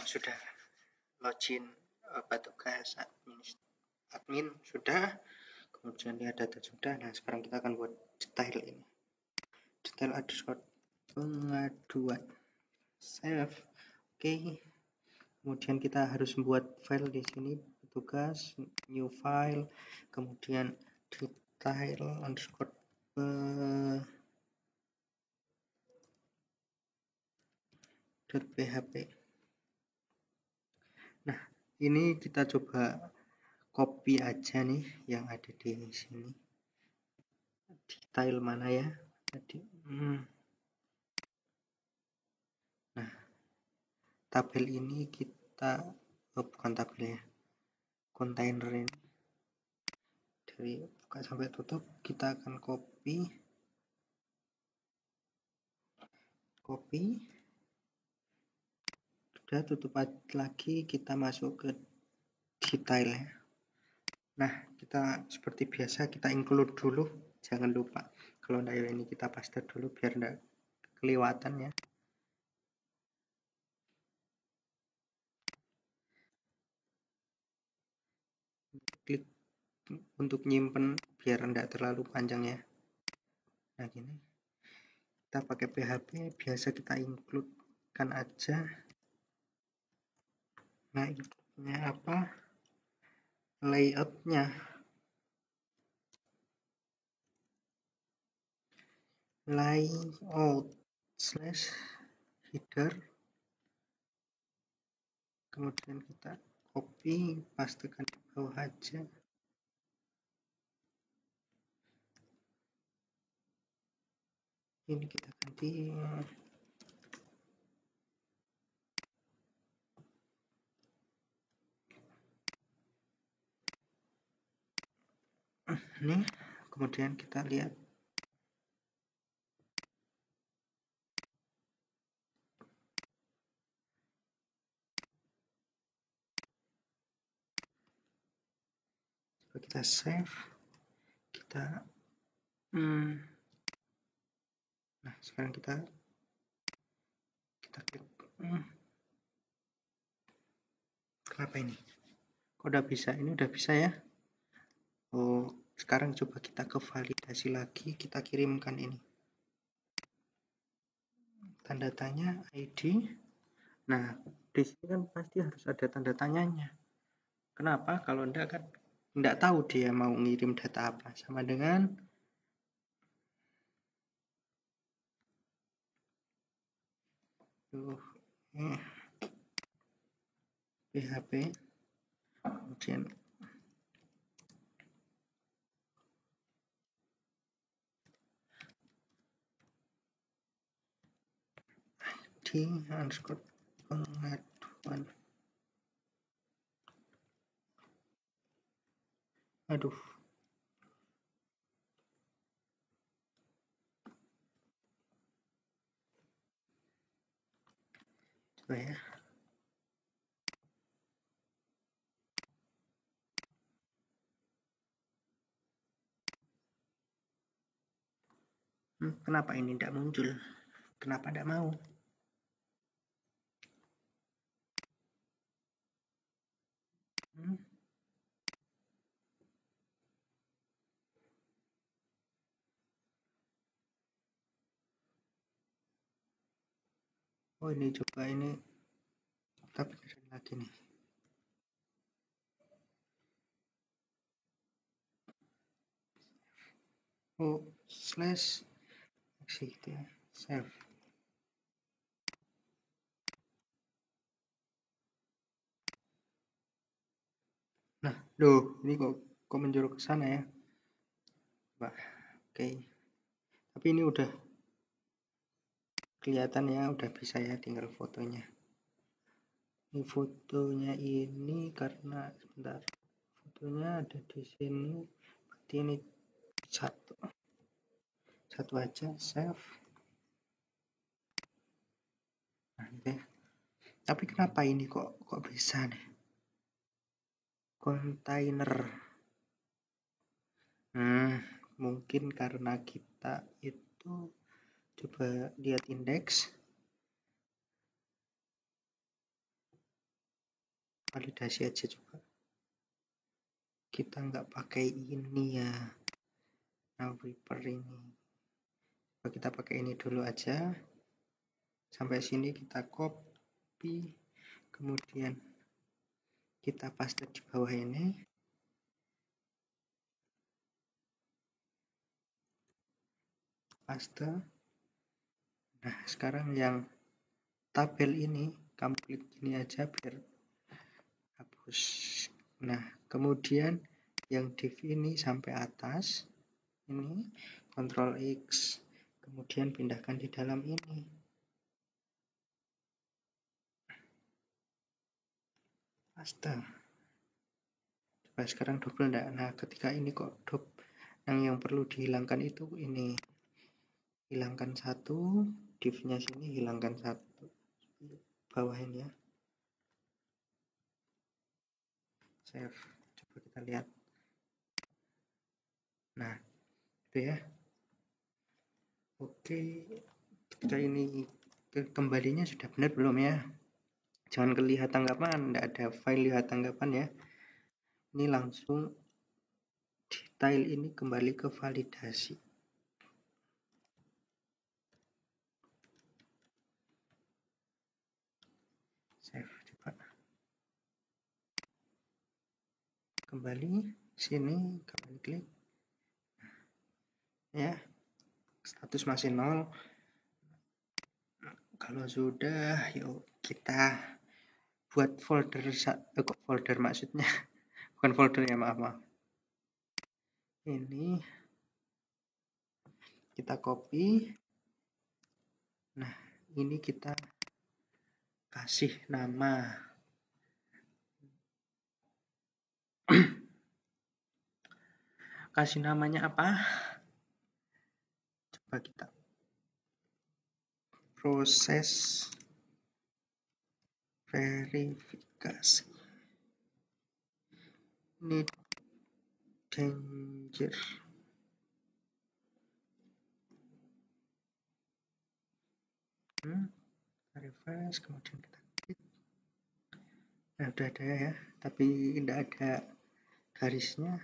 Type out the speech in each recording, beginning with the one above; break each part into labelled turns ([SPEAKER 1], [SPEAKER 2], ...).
[SPEAKER 1] Sudah login petugas admin sudah, kemudian lihat data sudah. Nah, sekarang kita akan buat detail ini. Detail underscore pengaduan. Save. Oke. Kemudian kita harus membuat file di sini, petugas, new file, kemudian detail underscore .php. Nah, ini kita coba copy aja nih yang ada di sini. Detail mana ya tadi? Nah, tabel ini kita bukan tabel ya, kontainer ini dari buka sampai tutup kita akan copy, sudah tutup lagi, kita masuk ke detail ya. Nah, kita seperti biasa kita include dulu, jangan lupa kalau detail ini kita paste dulu biar enggak kelewatan ya. Klik untuk nyimpen biar enggak terlalu panjang ya. Nah, gini kita pakai PHP biasa kita include kan aja. Nah, ini apa, layoutnya, layout slash header, kemudian kita copy pastekan di bawah aja. Ini kita ganti ini, kemudian kita lihat kita save, kita nah sekarang kita klik kenapa ini kok udah bisa, ini udah bisa ya. Sekarang coba kita ke validasi lagi, kita kirimkan ini tanda tanya ID. Nah, di sini kan pasti harus ada tanda tanyanya. Kenapa? Kalau enggak kan enggak tahu dia mau ngirim data apa. Sama dengan PHP, kemudian ID underscore pengaduan. Aduh, coba ya. Kenapa ini tidak muncul? Kenapa tidak mau? Oh, ini coba ini kita benerin lagi nih. Slash exit ya, save. Nah, ini kok menjorok ke sana ya. Wah, oke. Tapi ini udah kelihatan ya, udah bisa ya, tinggal fotonya. Ini fotonya ini karena sebentar, fotonya ada di sini. Berarti ini satu aja, save. Nah, gitu ya. Tapi kenapa ini kok bisa nih? Kontainer. Mungkin karena data itu coba lihat indeks, validasi aja coba. Kita nggak pakai ini ya, now prepare ini. Coba kita pakai ini dulu aja. Sampai sini kita copy, kemudian kita paste di bawah ini. Paste. Nah, sekarang yang tabel ini kamu klik ini aja biar hapus. Nah, kemudian yang div ini sampai atas ini, Ctrl X, kemudian pindahkan di dalam ini. Paste. Coba sekarang double enggak? Nah, ketika ini kok yang perlu dihilangkan itu ini. Hilangkan satu, div-nya sini hilangkan satu. Bawahin ya. Save. Coba kita lihat. Nah, itu ya. Oke, kita ini kembalinya sudah benar belum ya? Jangan lihat tanggapan, tidak ada file lihat tanggapan ya. Ini langsung detail ini kembali ke validasi. Save coba. Kembali sini, kembali klik. Ya, status masih 0. Kalau sudah, yuk kita buat folder, folder maksudnya bukan folder ya, maaf. Ini kita copy. Nah, ini kita kasih nama. Kasih namanya apa? Coba kita proses verifikasi. Ini danger. Refresh, kemudian kita klik. Nah, udah ada ya, tapi tidak ada garisnya.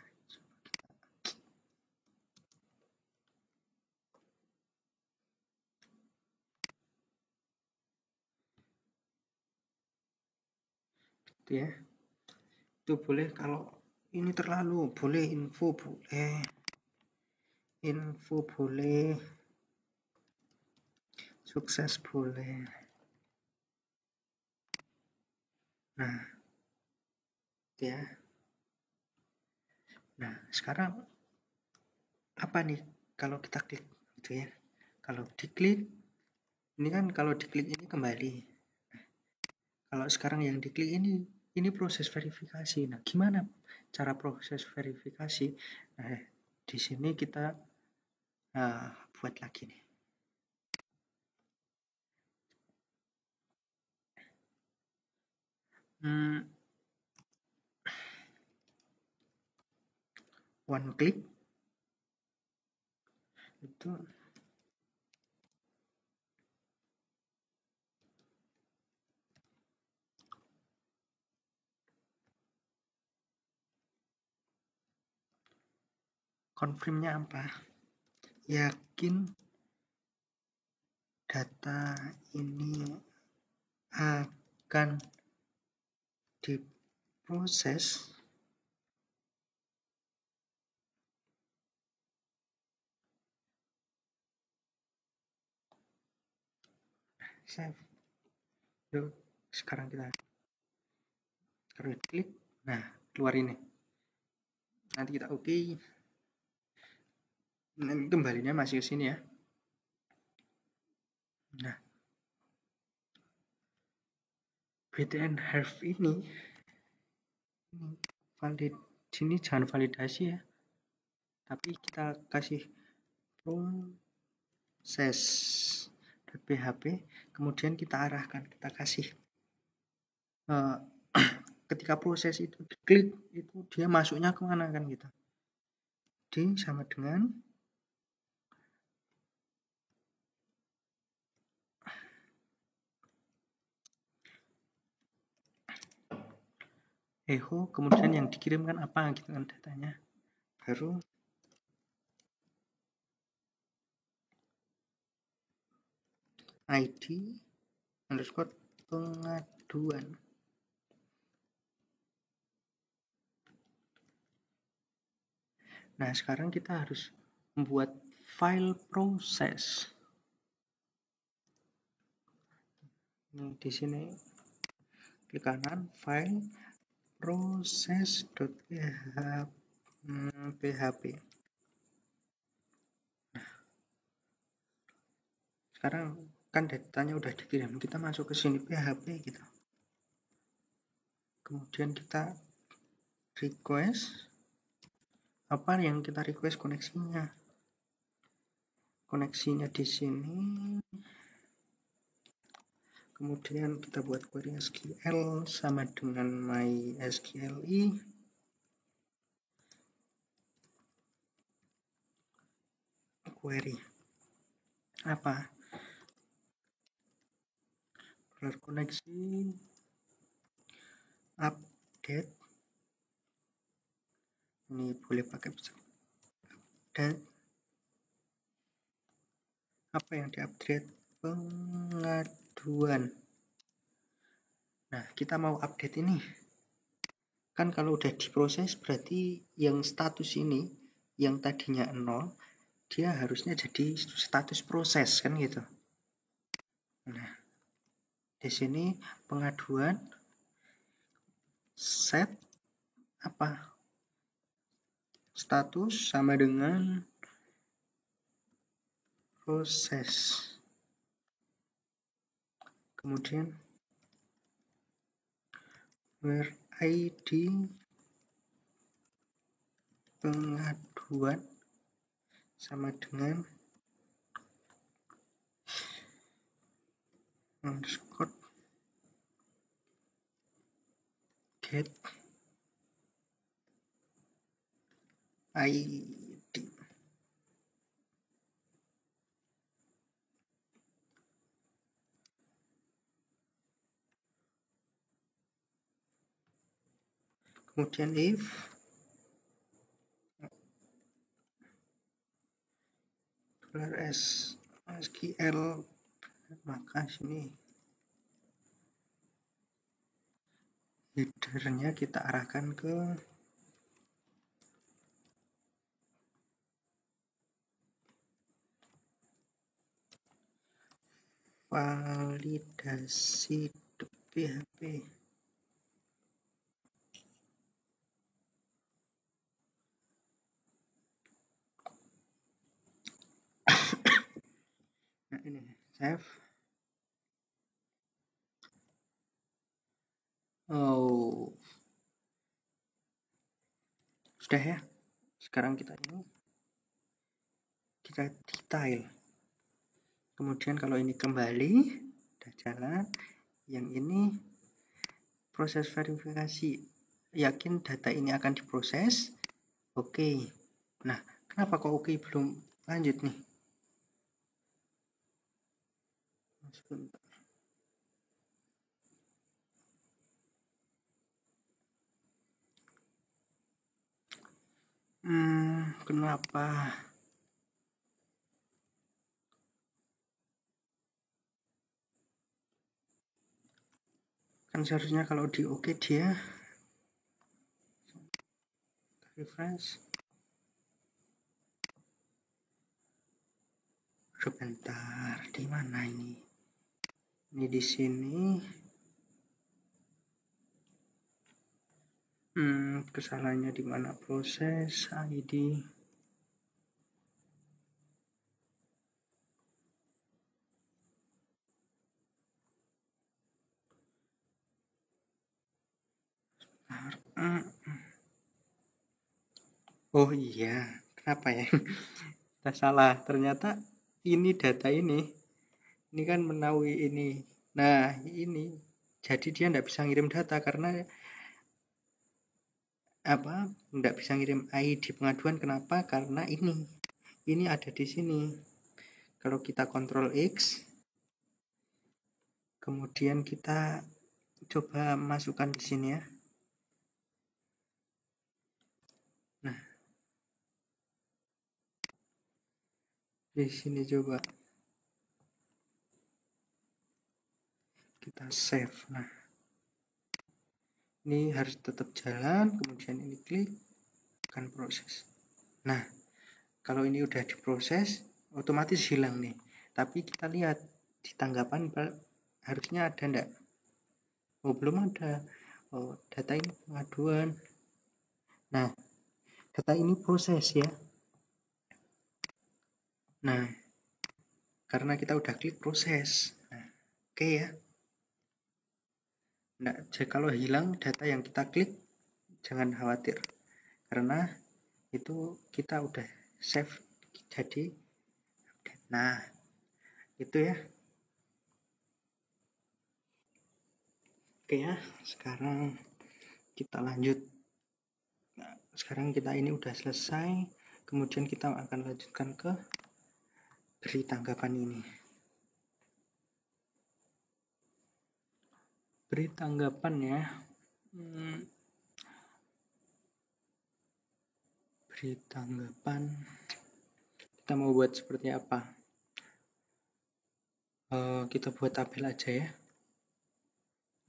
[SPEAKER 1] Gitu ya. Itu boleh kalau ini terlalu, boleh info, boleh, sukses boleh. Nah, ya. Nah, sekarang apa nih kalau kita klik gitu ya? Kalau diklik, ini kan kalau diklik ini kembali. Kalau sekarang yang diklik ini proses verifikasi. Nah, gimana cara proses verifikasi? Nah, di sini kita buat lagi nih. One click itu confirmnya apa? Yakin data ini akan diproses save. Yuk, sekarang kita klik. Nah, keluar ini. Nanti kita oke. Nanti kembalinya masih ke sini ya. Nah, BTN Health ini valid, sini jangan validasi ya, tapi kita kasih proses .php, kemudian kita arahkan, kita kasih ketika proses itu diklik itu dia masuknya kemana kan gitu. D sama dengan echo, kemudian yang dikirimkan apa gitu kan datanya, baru ID underscore pengaduan. Nah, sekarang kita harus membuat file proses. Ini di sini klik kanan, file proses.php. Sekarang kan datanya udah dikirim, kita masuk ke sini PHP gitu. Kemudian kita request apa yang kita request koneksinya. Koneksinya di sini. Kemudian kita buat query SQL sama dengan MySQLi. Query apa? Koneksi update. Ini boleh pakai update. Apa yang diupdate? Pengaduan. Nah, kita mau update ini. Kan kalau udah diproses berarti yang status ini, yang tadinya 0, dia harusnya jadi status proses kan gitu. Nah, di sini pengaduan set apa? Status sama dengan proses. Kemudian where ID pengaduan sama dengan underscore get ID. Kemudian if SQL, maka sini headernya kita arahkan ke validasi PHP. Nah, ini save. Oh, sudah ya. Sekarang kita detail. Kemudian kalau ini kembali, sudah jalan. Yang ini proses verifikasi. Yakin data ini akan diproses? Oke. Nah, kenapa kok oke belum lanjut nih? Sebentar. Kenapa? Kan seharusnya kalau di oke dia refresh. Sebentar, di mana ini? Ini di sini. Kesalahannya di mana? Proses ID. Oh iya, kenapa ya? Kita salah. Ternyata ini data ini kan menawi ini. Nah, ini. Jadi dia tidak bisa ngirim data karena apa? Tidak bisa ngirim ID pengaduan. Kenapa? Karena ini ada di sini. Kalau kita Ctrl X, kemudian kita coba masukkan di sini ya. Di sini coba kita save. Nah, ini harus tetap jalan, kemudian ini klik, akan proses. Nah, kalau ini udah diproses, otomatis hilang nih. Tapi kita lihat di tanggapan harusnya ada enggak? Oh, belum ada. Oh, data ini pengaduan. Nah, data ini proses ya. Nah, karena kita udah klik proses. Nah, oke ya. Nah, kalau hilang data yang kita klik, jangan khawatir. Karena itu kita udah save jadi update. Nah, itu ya. Oke ya, sekarang kita lanjut. Nah, sekarang kita ini udah selesai, kemudian kita akan lanjutkan ke beri tanggapan ini. Beri tanggapan ya. Beri tanggapan. Kita mau buat seperti apa? Kita buat tabel aja ya.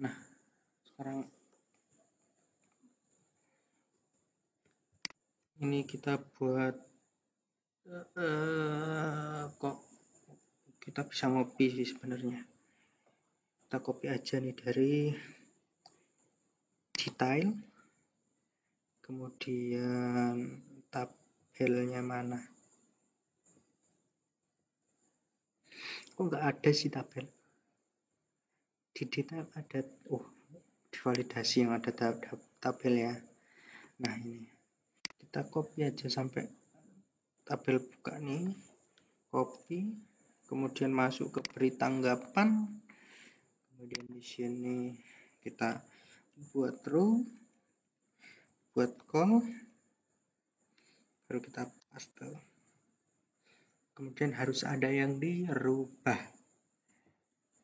[SPEAKER 1] Nah, sekarang ini kita buat kok kita bisa ngopi sih sebenarnya. Kita copy aja nih dari detail, kemudian tabelnya mana? Kok nggak ada sih tabel? Di detail ada, di validasi yang ada tabel ya. Nah, ini kita copy aja sampai tabel buka nih, copy, kemudian masuk ke beri tanggapan, kemudian di sini kita buat row, buat call, baru kita paste. Kemudian harus ada yang dirubah.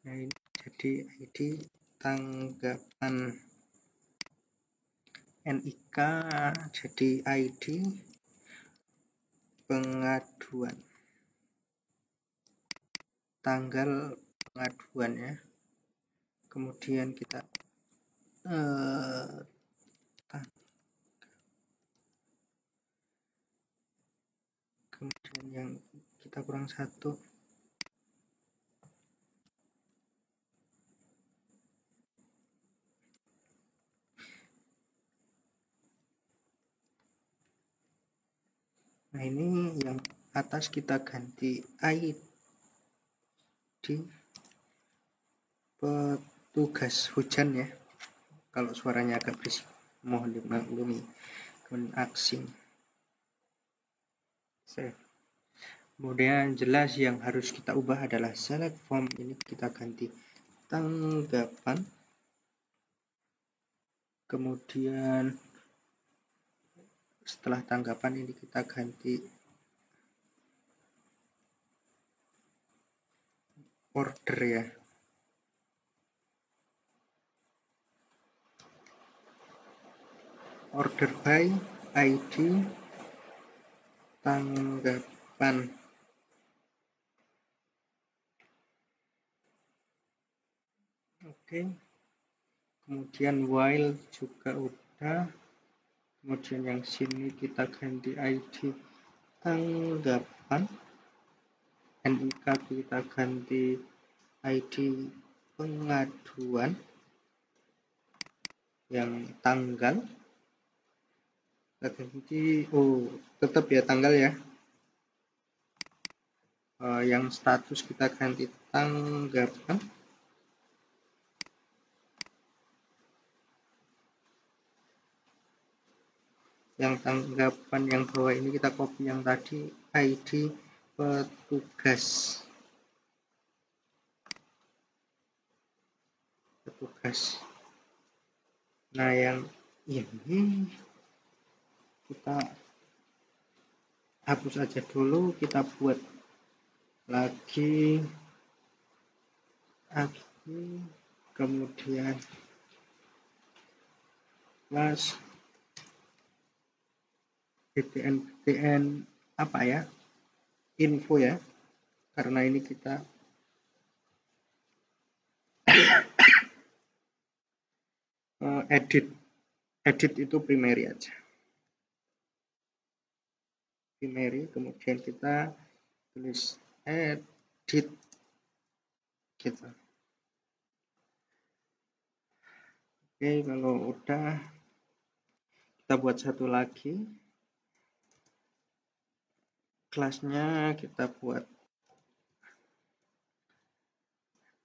[SPEAKER 1] Nah, ini jadi ID tanggapan, NIK jadi ID pengaduan, tanggal pengaduan ya. Kemudian kita kemudian yang kita kurang satu, nah ini yang atas kita ganti ID petugas hujan ya. Kalau suaranya agak berisik mohon dimaklumi. Kemudian aksi save. Kemudian jelas yang harus kita ubah adalah select form, ini kita ganti tanggapan. Kemudian setelah tanggapan ini kita ganti order ya. Order by ID tanggapan. Oke. Kemudian while juga udah. Kemudian yang sini kita ganti ID tanggapan. NIK kita ganti ID pengaduan. Yang tanggal kita ganti, tetap ya tanggal ya. Yang status kita ganti tanggapan. Yang tanggapan yang bawah ini kita copy yang tadi ID petugas. Nah, yang ini kita hapus aja dulu, kita buat lagi kemudian plus BPN apa ya, info ya, karena ini kita edit itu primary aja, primary, kemudian kita tulis edit gitu. Oke, kalau udah kita buat satu lagi, kelasnya kita buat,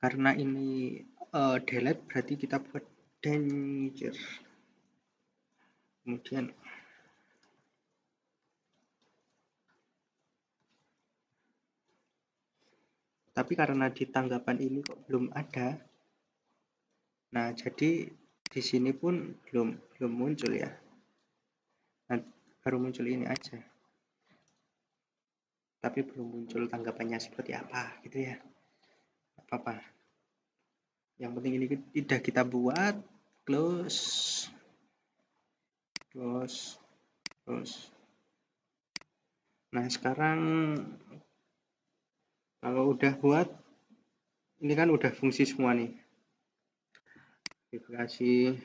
[SPEAKER 1] karena ini delete berarti kita buat danger, kemudian tapi karena di tanggapan ini kok belum ada, nah jadi di sini pun belum muncul ya, nah, baru muncul ini aja, tapi belum muncul tanggapannya seperti apa gitu ya, apa-apa, yang penting ini tidak kita buat, close. Nah sekarang kalau udah buat, ini kan udah fungsi semua nih, verifikasi,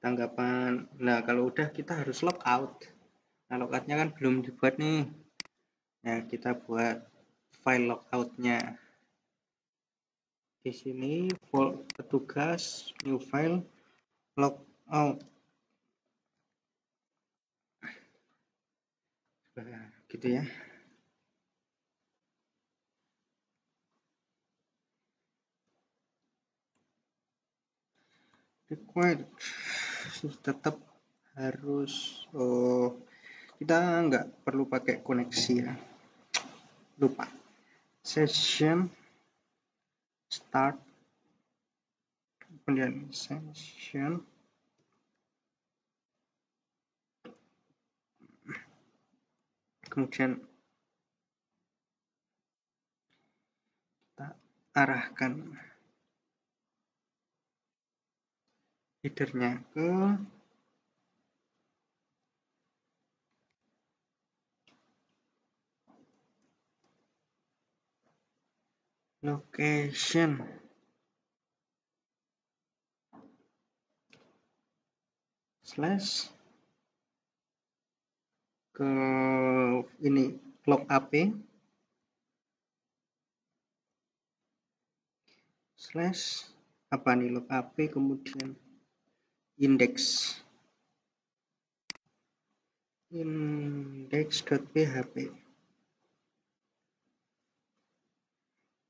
[SPEAKER 1] tanggapan. Nah kalau udah kita harus logout. Nah logoutnya kan belum dibuat nih, nah kita buat file logoutnya di sini, petugas, new file, logout. Nah, gitu ya. Required tetap harus, kita nggak perlu pakai koneksi ya, lupa. Session start, kemudian session, kemudian kita arahkan headernya ke location slash ke ini log ap slash apa nih, log ap, kemudian index.php,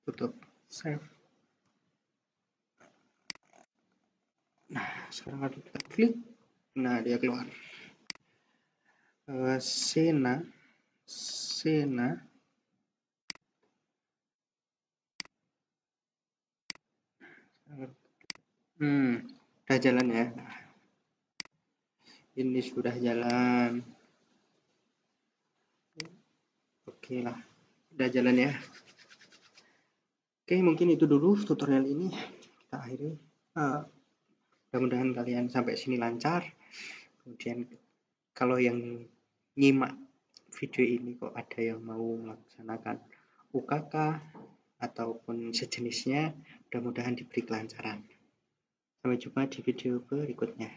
[SPEAKER 1] tutup, save. Nah sekarang kita klik, nah dia keluar. Sena udah jalan ya, ini sudah jalan, oke lah, udah jalan ya. Oke, mungkin itu dulu tutorial ini, kita akhiri. Mudah-mudahan kalian sampai sini lancar. Kemudian kalau yang nyimak video ini kok ada yang mau melaksanakan UKK ataupun sejenisnya, mudah-mudahan diberi kelancaran. Sampai jumpa di video berikutnya.